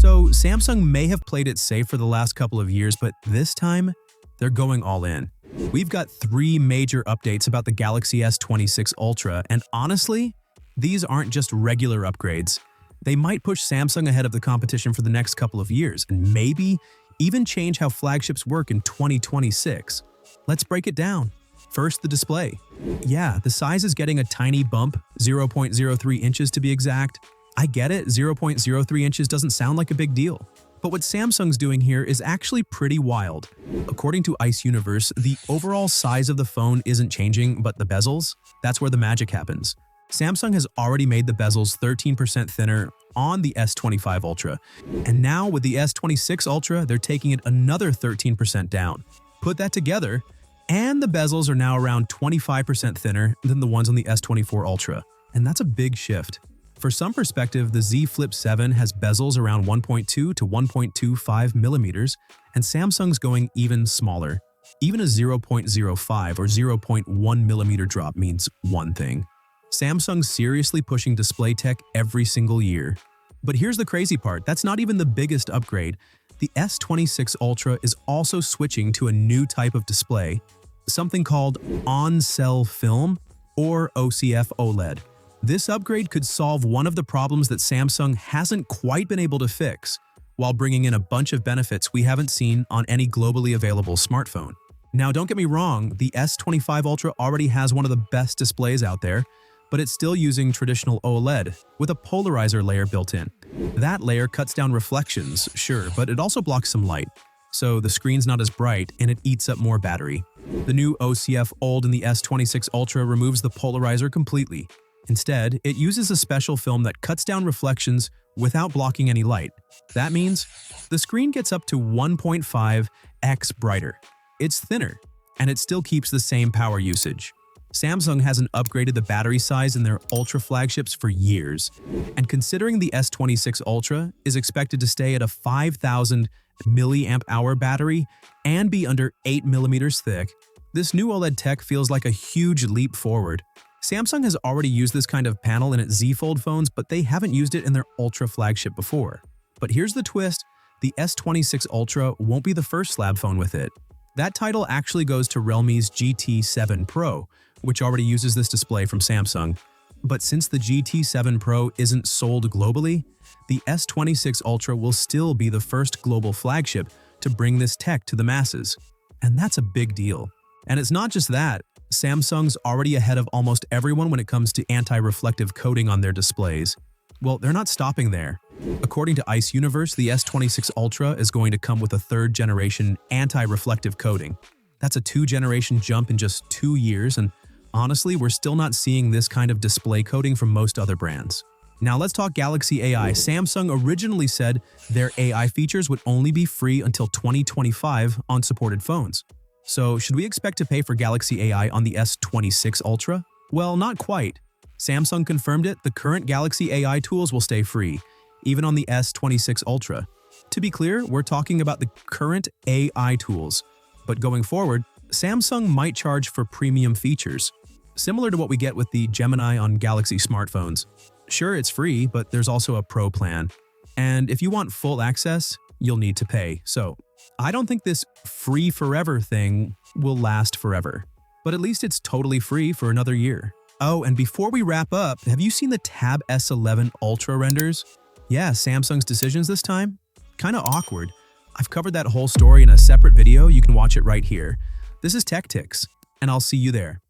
So Samsung may have played it safe for the last couple of years, but this time, they're going all in. We've got 3 major updates about the Galaxy S26 Ultra, and honestly, these aren't just regular upgrades. They might push Samsung ahead of the competition for the next couple of years, and maybe even change how flagships work in 2026. Let's break it down. First, the display. Yeah, the size is getting a tiny bump, 0.03 inches to be exact. I get it, 0.03 inches doesn't sound like a big deal. But what Samsung's doing here is actually pretty wild. According to Ice Universe, the overall size of the phone isn't changing, but the bezels, that's where the magic happens. Samsung has already made the bezels 13% thinner on the S25 Ultra. And now with the S26 Ultra, they're taking it another 13% down. Put that together, and the bezels are now around 25% thinner than the ones on the S24 Ultra. And that's a big shift. For some perspective, the Z Flip 7 has bezels around 1.2 to 1.25 millimeters, and Samsung's going even smaller. Even a 0.05 or 0.1 millimeter drop means one thing. Samsung's seriously pushing display tech every single year. But here's the crazy part, that's not even the biggest upgrade. The S26 Ultra is also switching to a new type of display, something called on-cell film or OCF OLED. This upgrade could solve one of the problems that Samsung hasn't quite been able to fix, while bringing in a bunch of benefits we haven't seen on any globally available smartphone. Now, don't get me wrong, the S25 Ultra already has one of the best displays out there, but it's still using traditional OLED with a polarizer layer built in. That layer cuts down reflections, sure, but it also blocks some light, so the screen's not as bright and it eats up more battery. The new OCF OLED in the S26 Ultra removes the polarizer completely. Instead, it uses a special film that cuts down reflections without blocking any light. That means the screen gets up to 1.5x brighter. It's thinner, and it still keeps the same power usage. Samsung hasn't upgraded the battery size in their Ultra flagships for years, and considering the S26 Ultra is expected to stay at a 5,000 mAh battery and be under 8 millimeters thick, this new OLED tech feels like a huge leap forward. Samsung has already used this kind of panel in its Z Fold phones, but they haven't used it in their Ultra flagship before. But here's the twist, the S26 Ultra won't be the first slab phone with it. That title actually goes to Realme's GT7 Pro, which already uses this display from Samsung. But since the GT7 Pro isn't sold globally, the S26 Ultra will still be the first global flagship to bring this tech to the masses. And that's a big deal. And it's not just that. Samsung's already ahead of almost everyone when it comes to anti-reflective coating on their displays. Well, they're not stopping there. According to Ice Universe, the S26 Ultra is going to come with a 3rd-generation anti-reflective coating. That's a 2-generation jump in just 2 years, and honestly, we're still not seeing this kind of display coating from most other brands. Now let's talk Galaxy AI. Samsung originally said their AI features would only be free until 2025 on supported phones. So should we expect to pay for Galaxy AI on the S26 Ultra? Well, not quite. Samsung confirmed it, the current Galaxy AI tools will stay free, even on the S26 Ultra. To be clear, we're talking about the current AI tools. But going forward, Samsung might charge for premium features, similar to what we get with the Gemini on Galaxy smartphones. Sure, it's free, but there's also a Pro plan. And if you want full access, you'll need to pay. So I don't think this free forever thing will last forever. But at least it's totally free for another year. Oh, and before we wrap up, have you seen the Tab S11 Ultra renders? Yeah, Samsung's decisions this time? Kinda awkward. I've covered that whole story in a separate video, you can watch it right here. This is Techtics, and I'll see you there.